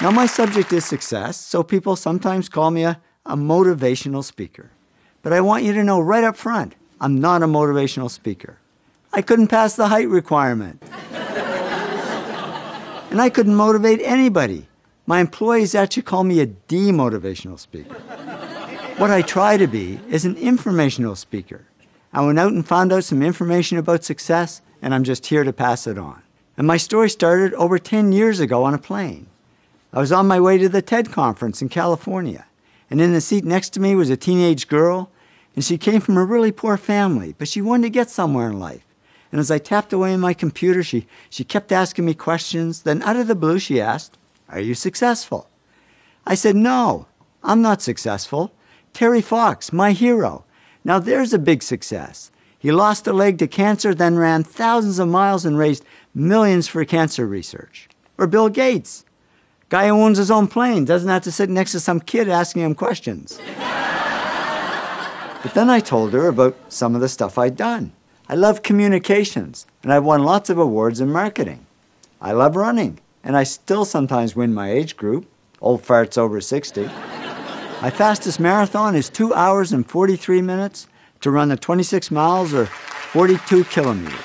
Now, my subject is success, so people sometimes call me a motivational speaker. But I want you to know right up front, I'm not a motivational speaker. I couldn't pass the height requirement. And I couldn't motivate anybody. My employees actually call me a demotivational speaker. What I try to be is an informational speaker. I went out and found out some information about success, and I'm just here to pass it on. And my story started over 10 years ago on a plane. I was on my way to the TED conference in California, and in the seat next to me was a teenage girl, and she came from a really poor family, but she wanted to get somewhere in life. And as I tapped away on my computer, she kept asking me questions. Then out of the blue, she asked, "Are you successful?" I said, "No, I'm not successful. Terry Fox, my hero. Now there's a big success. He lost a leg to cancer, then ran thousands of miles and raised millions for cancer research." Or Bill Gates, guy who owns his own plane, doesn't have to sit next to some kid asking him questions. But then I told her about some of the stuff I'd done. I love communications, and I've won lots of awards in marketing. I love running, and I still sometimes win my age group, old farts over 60. My fastest marathon is 2 hours and 43 minutes to run the 26 miles or 42 kilometers.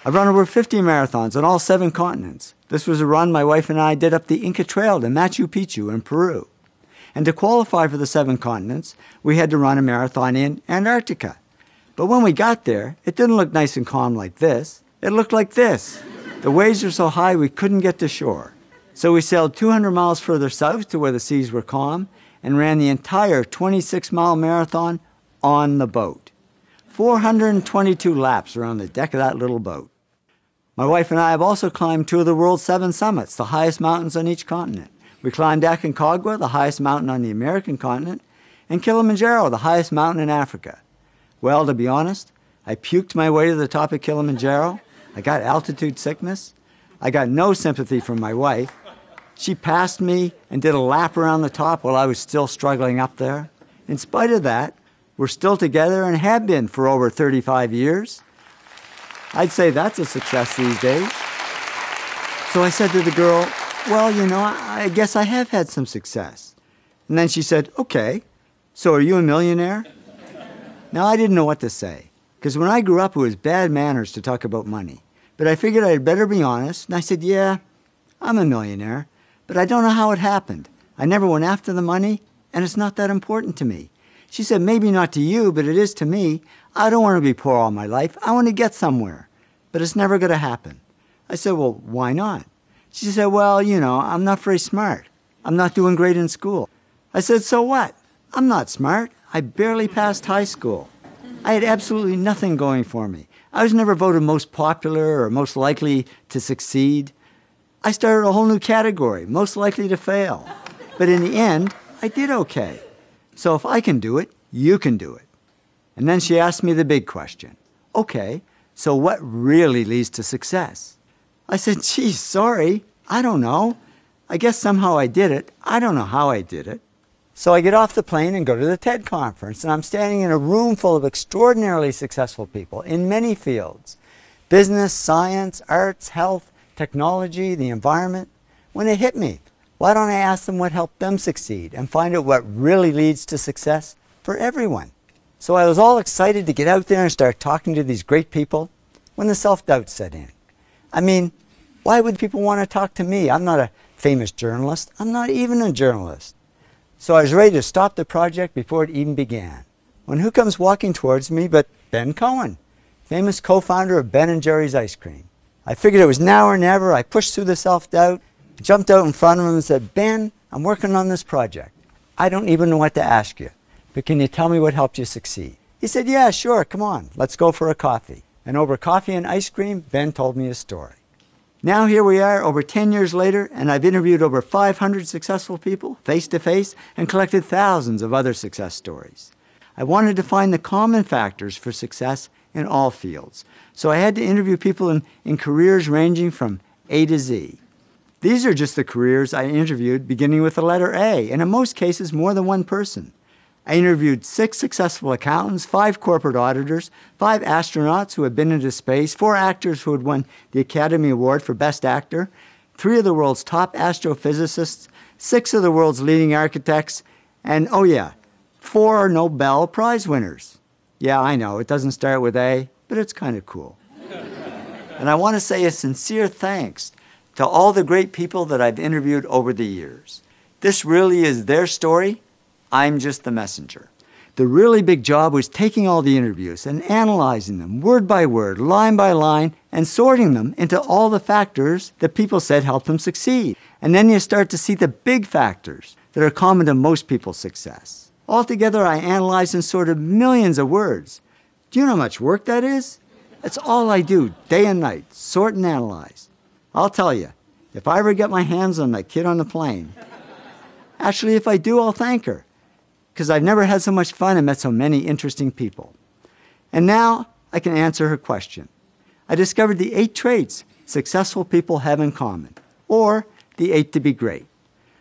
I've run over 50 marathons on all 7 continents. This was a run my wife and I did up the Inca Trail to Machu Picchu in Peru. And to qualify for the 7 continents, we had to run a marathon in Antarctica. But when we got there, it didn't look nice and calm like this. It looked like this. The waves were so high we couldn't get to shore. So we sailed 200 miles further south to where the seas were calm and ran the entire 26-mile marathon on the boat. 422 laps around the deck of that little boat. My wife and I have also climbed 2 of the world's 7 summits, the highest mountains on each continent. We climbed Aconcagua, the highest mountain on the American continent, and Kilimanjaro, the highest mountain in Africa. Well, to be honest, I puked my way to the top of Kilimanjaro. I got altitude sickness. I got no sympathy from my wife. She passed me and did a lap around the top while I was still struggling up there. In spite of that, we're still together and have been for over 35 years. I'd say that's a success these days. So I said to the girl, "Well, you know, I guess I have had some success." And then she said, "Okay, so are you a millionaire?" Now, I didn't know what to say, because when I grew up, it was bad manners to talk about money. But I figured I'd better be honest, and I said, "Yeah, I'm a millionaire, but I don't know how it happened. I never went after the money, and it's not that important to me." She said, "Maybe not to you, but it is to me. I don't want to be poor all my life. I want to get somewhere, but it's never going to happen." I said, "Well, why not?" She said, "Well, you know, I'm not very smart. I'm not doing great in school." I said, "So what? I'm not smart. I barely passed high school. I had absolutely nothing going for me. I was never voted most popular or most likely to succeed. I started a whole new category, most likely to fail. But in the end, I did okay. So if I can do it, you can do it." And then she asked me the big question. "Okay, so what really leads to success?" I said, "Geez, sorry, I don't know. I guess somehow I did it. I don't know how I did it." So I get off the plane and go to the TED conference, and I'm standing in a room full of extraordinarily successful people in many fields: business, science, arts, health, technology, the environment. When it hit me, why don't I ask them what helped them succeed and find out what really leads to success for everyone? So I was all excited to get out there and start talking to these great people when the self-doubt set in. I mean, why would people want to talk to me? I'm not a famous journalist. I'm not even a journalist. So I was ready to stop the project before it even began, when who comes walking towards me but Ben Cohen, famous co-founder of Ben & Jerry's Ice Cream. I figured it was now or never. I pushed through the self-doubt, jumped out in front of him and said, "Ben, I'm working on this project. I don't even know what to ask you, but can you tell me what helped you succeed?" He said, "Yeah, sure, come on, let's go for a coffee." And over coffee and ice cream, Ben told me his story. Now here we are over 10 years later, and I've interviewed over 500 successful people face-to-face and collected thousands of other success stories. I wanted to find the common factors for success in all fields, so I had to interview people in careers ranging from A to Z. These are just the careers I interviewed beginning with the letter A, and in most cases more than one person. I interviewed 6 successful accountants, 5 corporate auditors, 5 astronauts who had been into space, 4 actors who had won the Academy Award for Best Actor, 3 of the world's top astrophysicists, 6 of the world's leading architects, and, oh yeah, 4 Nobel Prize winners. Yeah, I know, it doesn't start with A, but it's kind of cool. And I want to say a sincere thanks to all the great people that I've interviewed over the years. This really is their story. I'm just the messenger. The really big job was taking all the interviews and analyzing them word by word, line by line, and sorting them into all the factors that people said helped them succeed. And then you start to see the big factors that are common to most people's success. Altogether, I analyzed and sorted millions of words. Do you know how much work that is? That's all I do, day and night, sort and analyze. I'll tell you, if I ever get my hands on that kid on the plane, actually, if I do, I'll thank her, because I've never had so much fun and met so many interesting people. And now I can answer her question. I discovered the 8 traits successful people have in common, or the 8 to be great.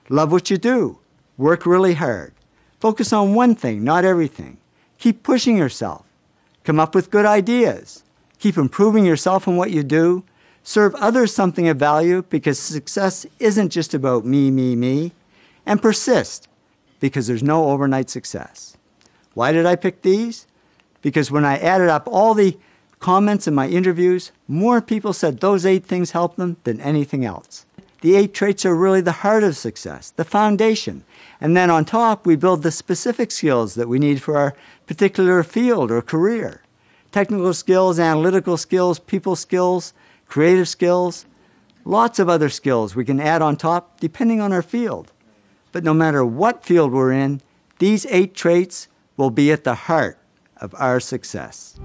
Love what you do. Work really hard. Focus on one thing, not everything. Keep pushing yourself. Come up with good ideas. Keep improving yourself in what you do. Serve others something of value, because success isn't just about me, me, me. And persist, because there's no overnight success. Why did I pick these? Because when I added up all the comments in my interviews, more people said those 8 things helped them than anything else. The 8 traits are really the heart of success, the foundation. And then on top, we build the specific skills that we need for our particular field or career. Technical skills, analytical skills, people skills, creative skills, lots of other skills we can add on top depending on our field. But no matter what field we're in, these 8 traits will be at the heart of our success.